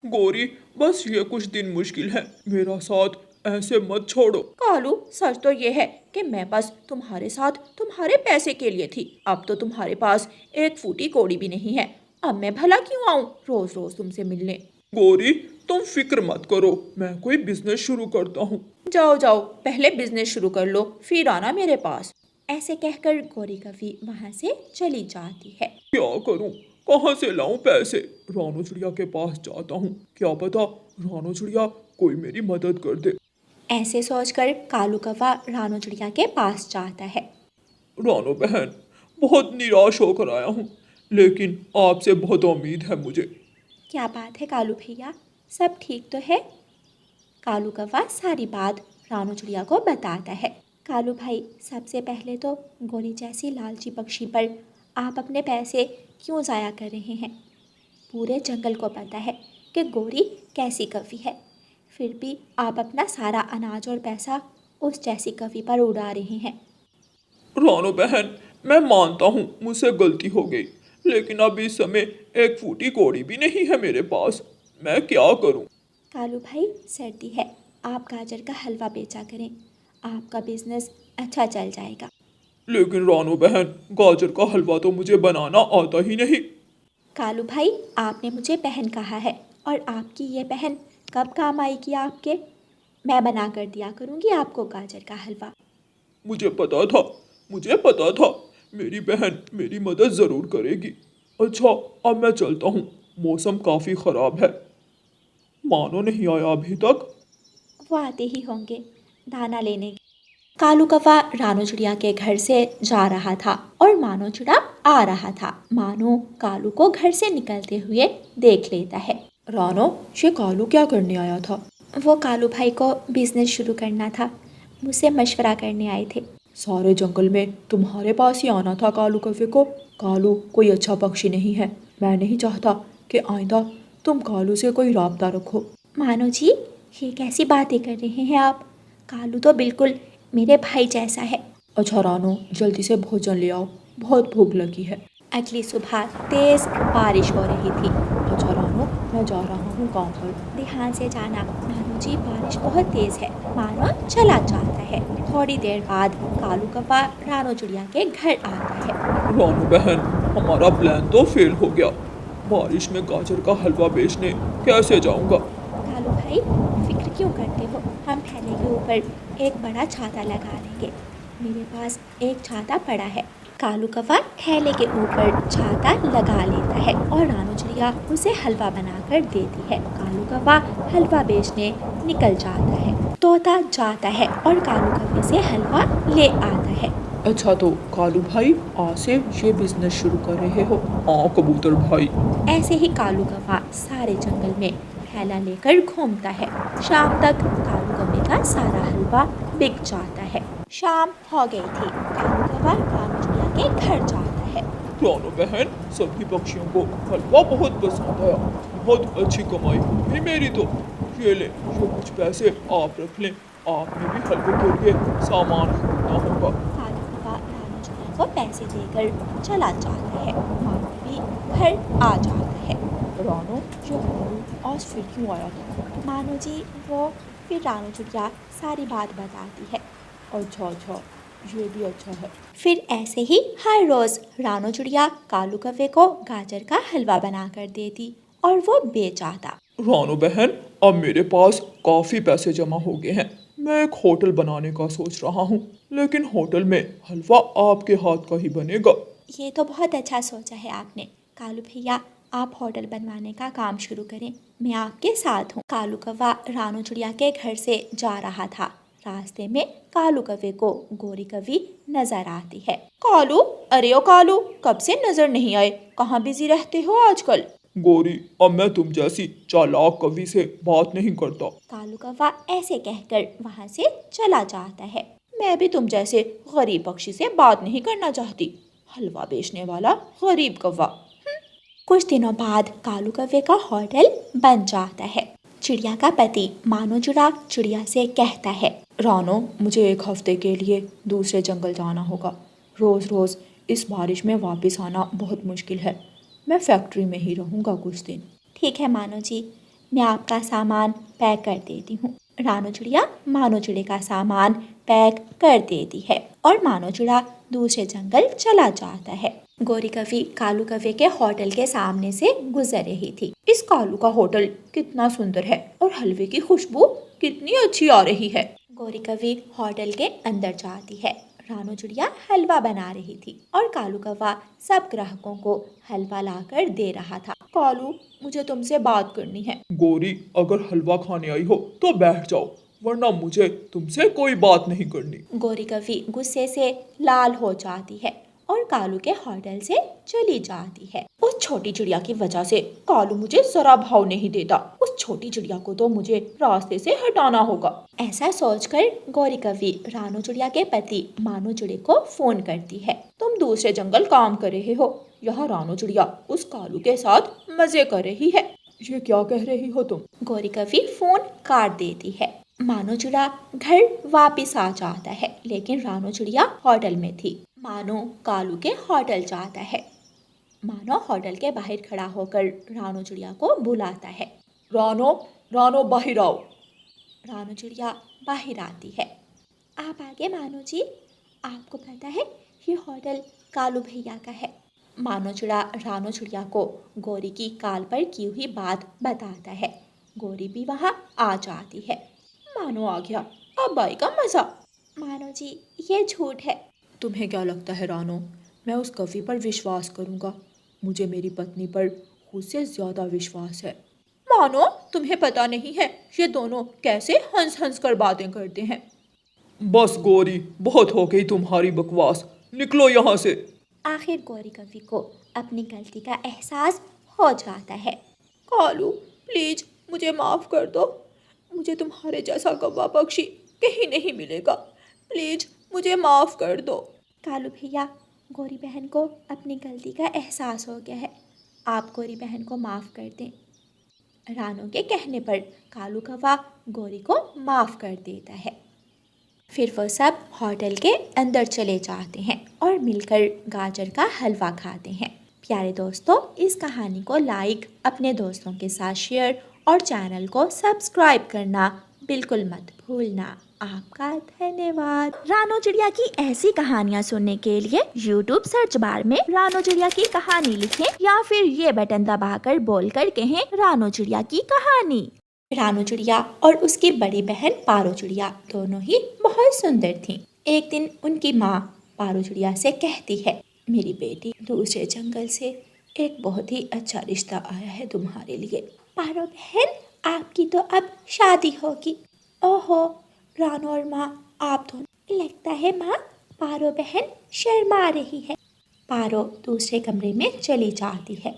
गौरी, बस ये कुछ दिन मुश्किल है, मेरा साथ ऐसे मत छोड़ो। कालू, सच तो ये है कि मैं बस तुम्हारे साथ तुम्हारे पैसे के लिए थी। अब तो तुम्हारे पास एक फूटी कौड़ी भी नहीं है। अब मैं भला क्यों आऊं रोज रोज तुमसे मिलने। गौरी, तुम फिक्र मत करो, मैं कोई बिजनेस शुरू करता हूँ। जाओ जाओ, पहले बिजनेस शुरू कर लो, फिर आना मेरे पास। ऐसे कहकर गौरी कवि वहां से चली जाती है। क्या करूँ, कहाँ से लाऊं पैसे? रानू चिड़िया के पास जाता हूँ, क्या पता रानू चिड़िया कोई मेरी मदद कर दे। ऐसे सोचकर कालू कौवा रानू चिड़िया के पास जाता है। रानू बहन, बहुत निराश होकर आया हूँ, लेकिन आपसे बहुत उम्मीद है मुझे। क्या बात है कालू भैया, सब ठीक तो है? कालू कौवा सारी बात रानू चिड़िया को बताता है। कालू भाई, सबसे पहले तो गोरी जैसी लालची पक्षी पर आप अपने पैसे क्यों ज़ाया कर रहे हैं? पूरे जंगल को पता है कि गोरी कैसी कवि है, फिर भी आप अपना सारा अनाज और पैसा उस जैसी कवि पर उड़ा रहे हैं। रानू बहन, मैं मानता हूँ मुझसे गलती हो गई, लेकिन अब इस समय एक फूटी कौड़ी भी नहीं है मेरे पास। मैं क्या करूँ? कालू भाई, सर्दी है, आप गाजर का हलवा बेचा करें, आपका बिजनेस अच्छा चल जाएगा। लेकिन रानू बहन, गाजर का हलवा तो मुझे बनाना आता ही नहीं। कालू भाई, आपने मुझे बहन कहा है, और आपकी ये बहन कब काम आएगी आपके? मैं बना कर दिया करूँगी आपको गाजर का हलवा। मुझे पता था, मुझे पता था, मेरी बहन मेरी मदद ज़रूर करेगी। अच्छा, अब मैं चलता हूँ, मौसम काफ़ी ख़राब है। मानो नहीं आया अभी तक। वो आते ही होंगे दाना लेने। कालू कौवा रानू चिड़िया के घर से जा रहा था और मानो चिड़ा आ रहा था। मानो कालू को घर से निकलते हुए देख लेता है। रानो, ये कालू क्या करने आया था? वो कालू भाई को बिजनेस शुरू करना था, मुझसे मशवरा करने आए थे। सारे जंगल में तुम्हारे पास ही आना था कालू कौवे को। कालू कोई अच्छा पक्षी नहीं है। मैं नहीं चाहता कि आइंदा तुम कालू से कोई राब्ता रखो। मानो जी, ये कैसी बातें कर रहे हैं आप? कालू तो बिल्कुल मेरे भाई जैसा है। अच्छा रानो, जल्दी से भोजन ले आओ, बहुत भूख लगी है। अगली सुबह तेज बारिश हो रही थी। अच्छा रानो, मैं जा रहा हूँ काम पर। ध्यान से जाना मानो जी, बारिश बहुत तेज है। मानो चला जाता है। थोड़ी देर बाद कालू कौवा रानो चिड़िया के घर आता है। रानू बहन, हमारा प्लान तो फेल हो गया। बारिश में गाजर का हलवा बेचने कैसे जाऊँगा? कालू भाई, फिक्र क्यों करते हो? हम थैले के ऊपर एक बड़ा छाता लगा लेंगे। मेरे पास एक छाता पड़ा है। कालू कौवा थैले के ऊपर छाता लगा लेता है और रानू चिड़िया उसे हलवा बनाकर देती है। कालू कौवा हलवा बेचने निकल जाता है। तोता जाता है और कालू कौवे से हलवा ले आता है। अच्छा तो कालू भाई, आज से ये बिजनेस शुरू कर रहे हो? हाँ कबूतर भाई। ऐसे ही कालू कौवा सारे जंगल में थैला लेकर घूमता है। शाम तक कालू कौवे का सारा हलवा बिक जाता है। शाम हो गई थी। कालू कौवा रानू चिड़िया के घर जाता है। रानू बहन, सभी पक्षियों को हलवा बहुत पसंद आया, बहुत अच्छी कमाई हुई मेरी तो। ये ले, ये कुछ पैसे आप रख लें, आपने भी हलवे के लिए सामान खरीदना होगा। कालू कौवा रानू चिड़िया को पैसे देकर चला जाता है। मानो भी घर आ जाता है। रानो, ये कालू आज फिर क्यों आया था? मानो जी, वो फिर रानू चिड़िया सारी बात बताती है। अच्छा अच्छा, ये भी अच्छा है। फिर ऐसे ही हर रोज रानू चिड़िया कालू कौवे को गाजर का हलवा बनाकर देती और वो बेच आता। रानू बहन, अब मेरे पास काफ़ी पैसे जमा हो गए हैं। मैं एक होटल बनाने का सोच रहा हूँ, लेकिन होटल में हलवा आपके हाथ का ही बनेगा। ये तो बहुत अच्छा सोचा है आपने। कालू भैया, आप होटल बनवाने का काम शुरू करें, मैं आपके साथ हूँ। कालू कौवा रानू चिड़िया के घर से जा रहा था। रास्ते में कालू कौवे को गोरी कवि नजर आती है। कालू, अरे ओ कालू, कब से नजर नहीं आए? कहाँ बिजी रहते हो आजकल? गोरी, अब मैं तुम जैसी चालाक कवि से बात नहीं करता। कालू कौवा ऐसे कहकर वहां से चला जाता है। मैं भी तुम जैसे गरीब पक्षी से बात नहीं करना चाहती। हलवा बेचने वाला गरीब कौवा। कुछ दिनों बाद कालू कौवे का होटल बन जाता है। चिड़िया का पति मानो चिड़ा चिड़िया से कहता है। रानो, मुझे एक हफ्ते के लिए दूसरे जंगल जाना होगा। रोज़ रोज़ इस बारिश में वापस आना बहुत मुश्किल है। मैं फैक्ट्री में ही रहूँगा कुछ दिन। ठीक है मानो जी, मैं आपका सामान पैक कर देती हूँ। रानू चिड़िया मानो चिड़े का सामान पैक कर देती है और मानो चिड़ा दूसरे जंगल चला जाता है। गौरी कवि कालू कव्वे के होटल के सामने से गुजर रही थी। इस कालू का होटल कितना सुंदर है और हलवे की खुशबू कितनी अच्छी आ रही है। गौरी कवि होटल के अंदर जाती है। रानू चिड़िया हलवा बना रही थी और कालू कौवा सब ग्राहकों को हलवा लाकर दे रहा था। कालू, मुझे तुमसे बात करनी है। गौरी, अगर हलवा खाने आई हो तो बैठ जाओ, वरना मुझे तुमसे कोई बात नहीं करनी। गौरी कवि गुस्से से लाल हो जाती है और कालू के होटल से चली जाती है। उस छोटी चिड़िया की वजह से कालू मुझे जरा भाव नहीं देता। उस छोटी चिड़िया को तो मुझे रास्ते से हटाना होगा। ऐसा सोचकर गौरी कवि रानू चिड़िया के पति मानो चिड़े को फोन करती है। तुम दूसरे जंगल काम कर रहे हो, यहाँ रानू चिड़िया उस कालू के साथ मजे कर रही है। ये क्या कह रही हो तुम? गौरी कवि फोन काट देती है। मानो चिड़ा घर वापस आ जाता है, लेकिन रानू चिड़िया होटल में थी। मानो कालू के होटल जाता है। मानो होटल के बाहर खड़ा होकर रानू चिड़िया को बुलाता है। रानो, रानो बाहर आओ। रानू चिड़िया बाहर आती है। आप आगे मानो जी, आपको पता है ये होटल कालू भैया का है। मानो चिड़ा रानू चिड़िया को गौरी की काल पर की हुई बात बताता है। गौरी भी वहाँ आ जाती है। मानो आ गया, अब आएगा मजा। मानो जी, ये झूठ है। तुम्हें क्या लगता है रानो, मैं उस कवि पर विश्वास करूंगा? मुझे मेरी पत्नी पर खुद से ज्यादा विश्वास है। मानो, तुम्हें पता नहीं है ये दोनों कैसे हंस हंस कर बातें करते हैं। बस गौरी, बहुत हो गई तुम्हारी बकवास, निकलो यहाँ से। आखिर गौरी कवि को अपनी गलती का एहसास हो जाता है। कालू, प्लीज मुझे माफ कर दो। मुझे तुम्हारे जैसा कौवा पक्षी कहीं नहीं मिलेगा। प्लीज मुझे माफ कर दो। कालू भैया, गौरी बहन को अपनी गलती का एहसास हो गया है, आप गौरी बहन को माफ़ कर दें। रानू के कहने पर कालू कौवा गौरी को माफ़ कर देता है। फिर वो सब होटल के अंदर चले जाते हैं और मिलकर गाजर का हलवा खाते हैं। प्यारे दोस्तों, इस कहानी को लाइक, अपने दोस्तों के साथ शेयर और चैनल को सब्सक्राइब करना बिल्कुल मत भूलना। आपका धन्यवाद। रानू चिड़िया की ऐसी कहानियाँ सुनने के लिए YouTube सर्च बार में रानू चिड़िया की कहानी लिखें या फिर ये बटन दबाकर बोलकर कहें रानू चिड़िया की कहानी। रानू चिड़िया और उसकी बड़ी बहन पारो चिड़िया दोनों ही बहुत सुंदर थीं। एक दिन उनकी माँ पारो चिड़िया से कहती है, मेरी बेटी, दूसरे जंगल से एक बहुत ही अच्छा रिश्ता आया है तुम्हारे लिए। पारो बहन, आपकी तो अब शादी होगी। ओहो, रानू और माँ आप दोनों। लगता है माँ पारो बहन शर्मा रही है। पारो दूसरे कमरे में चली जाती है।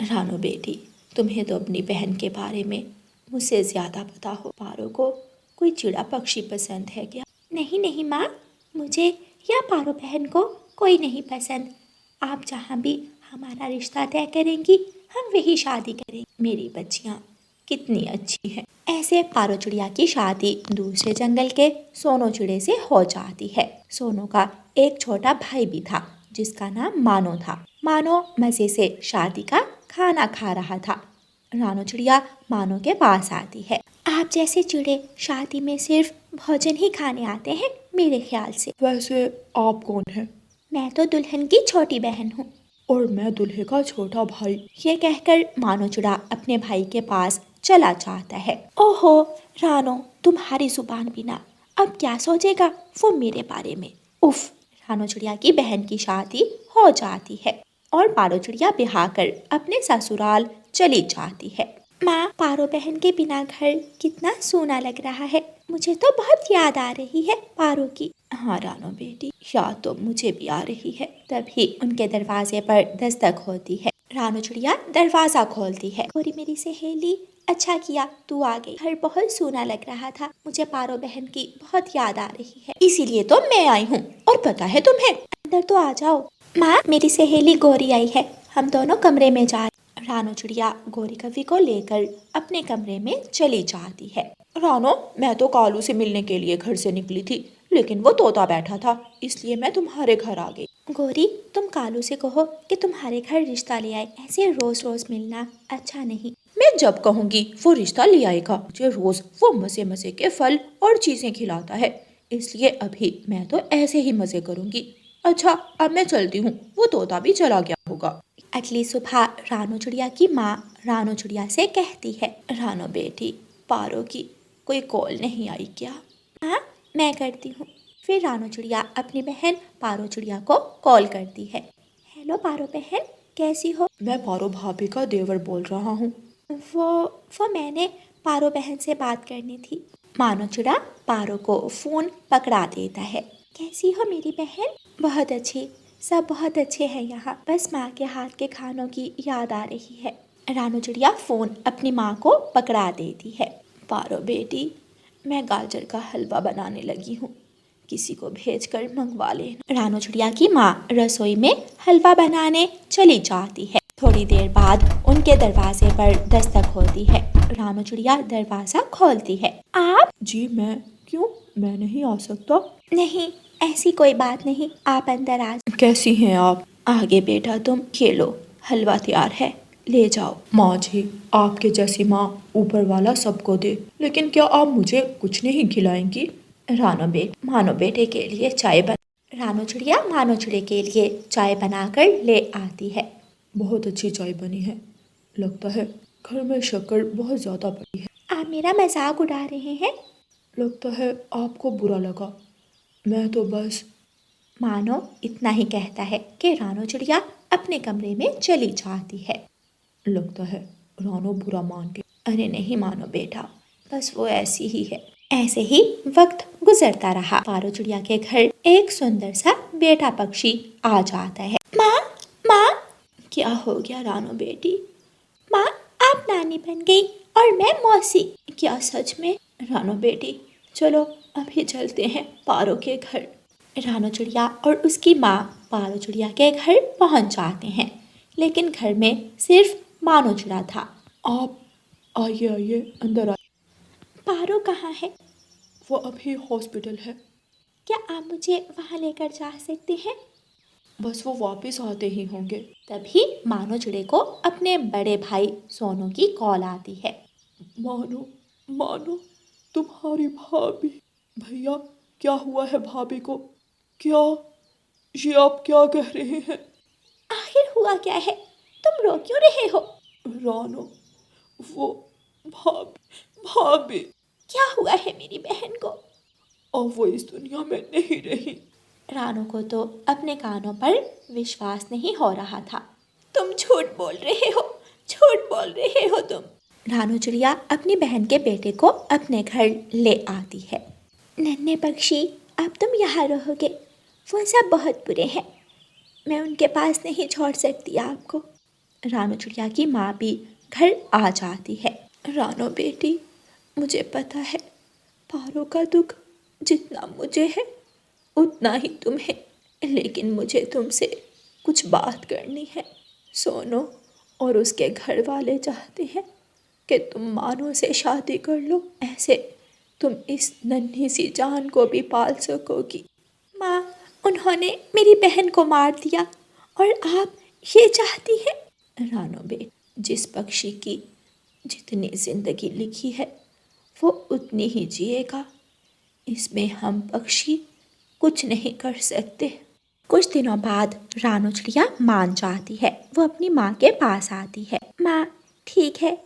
रानू बेटी, तुम्हें तो अपनी बहन के बारे में मुझसे ज़्यादा पता हो। पारो को कोई चिड़ा पक्षी पसंद है क्या? नहीं नहीं माँ, मुझे या पारो बहन को कोई नहीं पसंद। आप जहाँ भी हमारा रिश्ता तय करेंगी हम वही शादी करेंगे। मेरी बच्चियाँ कितनी अच्छी हैं। ऐसे पारो चिड़िया की शादी दूसरे जंगल के सोनो चिड़े से हो जाती है। सोनो का एक छोटा भाई भी था जिसका नाम मानो था। मानो मज़े से शादी का खाना खा रहा था। रानू चिड़िया मानो के पास आती है। आप जैसे चिड़े शादी में सिर्फ भोजन ही खाने आते हैं मेरे ख्याल से। वैसे आप कौन हैं? मैं तो दुल्हन की छोटी बहन हूँ। और मैं दूल्हे का छोटा भाई। ये कहकर मानो चिड़ा अपने भाई के पास चला जाता है। ओहो रानो, तुम्हारी जुबान बिना अब क्या सोचेगा वो मेरे बारे में। उफ। रानो चिड़िया की बहन की शादी हो जाती है और पारो चिड़िया ब्याह कर अपने ससुराल चली जाती है। माँ, पारो बहन के बिना घर कितना सूना लग रहा है। मुझे तो बहुत याद आ रही है पारो की। हाँ रानो बेटी, याद तो मुझे भी आ रही है। तभी उनके दरवाजे पर दस्तक होती है। रानो चिड़िया दरवाजा खोलती है। गौरी मेरी सहेली, अच्छा किया तू आ गई। घर बहुत सूना लग रहा था, मुझे पारो बहन की बहुत याद आ रही है, इसीलिए तो मैं आई हूँ। और पता है तुम्हें, अंदर तो आ जाओ। माँ, मेरी सहेली गौरी आई है, हम दोनों कमरे में जा। रानो चिड़िया गौरी कवि को लेकर अपने कमरे में चली जाती है। रानो, मैं तो कालू से मिलने के लिए घर से निकली थी, लेकिन वो तोता बैठा था, इसलिए मैं तुम्हारे घर आ गई। गौरी, तुम कालू से कहो कि तुम्हारे घर रिश्ता ले आए। ऐसे रोज रोज मिलना अच्छा नहीं। मैं जब कहूँगी वो रिश्ता ले आएगा। मुझे रोज वो मजे मजे के फल और चीजें खिलाता है, इसलिए अभी मैं तो ऐसे ही मजे करूँगी। अच्छा, अब मैं चलती हूँ, वो तोता भी चला गया होगा। अगली सुबह रानू चिड़िया की माँ रानू चिड़िया से कहती है, रानो बेटी, पारो की कोई कॉल नहीं आई क्या? हाँ मैं करती हूँ। फिर रानू चिड़िया अपनी बहन पारो चिड़िया को कॉल करती है। हेलो पारो बहन, कैसी हो? मैं पारो भाभी का देवर बोल रहा हूँ। वो मैंने पारो बहन से बात करनी थी। मानो चिड़ा पारो को फोन पकड़ा देता है। कैसी हो मेरी बहन? बहुत अच्छी, सब बहुत अच्छे हैं यहाँ, बस माँ के हाथ के खानों की याद आ रही है। रानू चिड़िया फोन अपनी माँ को पकड़ा देती है। पारो बेटी, मैं गाजर का हलवा बनाने लगी हूँ, किसी को भेजकर मंगवा लेना। रानू चिड़िया की माँ रसोई में हलवा बनाने चली जाती है। थोड़ी देर बाद उनके दरवाजे पर दस्तक होती है। रानू चिड़िया दरवाजा खोलती है। आप? जी मैं, क्यों, मैं नहीं आ सकता? नहीं, ऐसी कोई बात नहीं, आप अंदर आ। कैसी हैं आप? आगे बेटा तुम खेलो, हलवा तैयार है, ले जाओ। माँ जी, आपके जैसी माँ ऊपर वाला सबको दे, लेकिन क्या आप मुझे कुछ नहीं खिलाएंगी? मानो बेटे के लिए चाय बन। रानू चिड़िया मानो चिड़े के लिए चाय बनाकर ले आती है। बहुत अच्छी चाय बनी है, लगता है घर में शक्कर बहुत ज़्यादा पड़ी है। आप मेरा मजाक उड़ा रहे हैं? लगता है आपको बुरा लगा, मैं तो बस। मानो इतना ही कहता है कि रानू चिड़िया अपने कमरे में चली जाती है। लगता है रानो बुरा मान के। अरे नहीं मानो बेटा, बस वो ऐसी ही है। ऐसे ही वक्त गुजरता रहा। पारो चिड़िया के घर एक सुंदर सा बेटा पक्षी आ जाता है। माँ माँ, क्या हो गया रानो बेटी? माँ आप नानी बन गई और मैं मौसी। क्या सच में? रानो बेटी, चलो अभी चलते हैं पारो के घर। रानू चिड़िया और उसकी माँ पारो चिड़िया के घर पहुंच जाते हैं, लेकिन घर में सिर्फ मानो चिड़ा था। आप आइए आइए, अंदर आइए। पारो कहाँ है? वो अभी हॉस्पिटल है। क्या आप मुझे वहाँ लेकर जा सकते हैं? बस वो वापस आते ही होंगे। तभी मानो चिड़े को अपने बड़े भाई सोनू की कॉल आती है। मानो, मानो, तुम्हारी भाभी। भैया, क्या हुआ है भाभी को? क्या, ये आप क्या कह रहे हैं? आखिर हुआ क्या है? तुम रो क्यों रहे हो? रानो, वो भाभी। क्या हुआ है मेरी बहन को? अब वो इस दुनिया में नहीं रही। रानू को तो अपने कानों पर विश्वास नहीं हो रहा था। तुम झूठ बोल रहे हो, झूठ बोल रहे हो तुम। रानू चिड़िया अपनी बहन के बेटे को अपने घर ले आती है। नन्हे पक्षी, अब तुम यहाँ रहोगे, वो सब बहुत बुरे हैं, मैं उनके पास नहीं छोड़ सकती आपको। रानू चिड़िया की माँ भी घर आ जाती है। रानो बेटी, मुझे पता है पारो का दुख जितना मुझे है उतना ही तुम्हें, लेकिन मुझे तुमसे कुछ बात करनी है। सोनो और उसके घर वाले चाहते हैं कि तुम मानो से शादी कर लो, ऐसे तुम इस नन्ही सी जान को भी पाल सकोगी। माँ, उन्होंने मेरी बहन को मार दिया और आप ये चाहती हैं? रानो बेटी, जिस पक्षी की जितनी जिंदगी लिखी है वो उतनी ही जिएगा, इसमें हम पक्षी कुछ नहीं कर सकते। कुछ दिनों बाद रानू चिड़िया मान जाती है। वो अपनी माँ के पास आती है। माँ, ठीक है,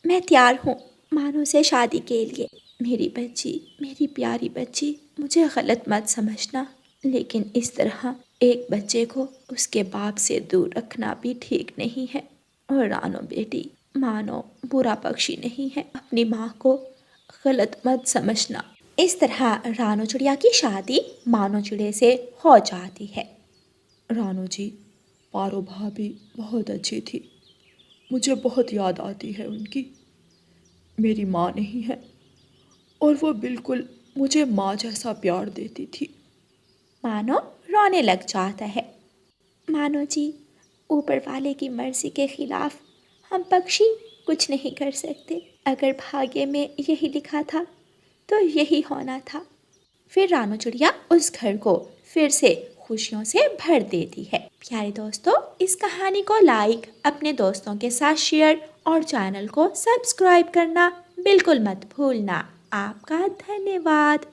मैं तैयार हूँ मानो से शादी के लिए। मेरी बच्ची, मेरी प्यारी बच्ची, मुझे गलत मत समझना, लेकिन इस तरह एक बच्चे को उसके बाप से दूर रखना भी ठीक नहीं है। और रानो बेटी, मानो बुरा पक्षी नहीं है, अपनी माँ को गलत मत समझना। इस तरह रानू चिड़िया की शादी मानो चिड़े से हो जाती है। रानो जी, पारो भाभी बहुत अच्छी थी, मुझे बहुत याद आती है उनकी। मेरी माँ नहीं है और वो बिल्कुल मुझे माँ जैसा प्यार देती थी। मानो रोने लग जाता है। मानो जी, ऊपर वाले की मर्जी के खिलाफ हम पक्षी कुछ नहीं कर सकते। अगर भाग्य में यही लिखा था तो यही होना था। फिर रानू चिड़िया उस घर को फिर से खुशियों से भर देती है। प्यारे दोस्तों, इस कहानी को लाइक, अपने दोस्तों के साथ शेयर और चैनल को सब्सक्राइब करना बिल्कुल मत भूलना। आपका धन्यवाद।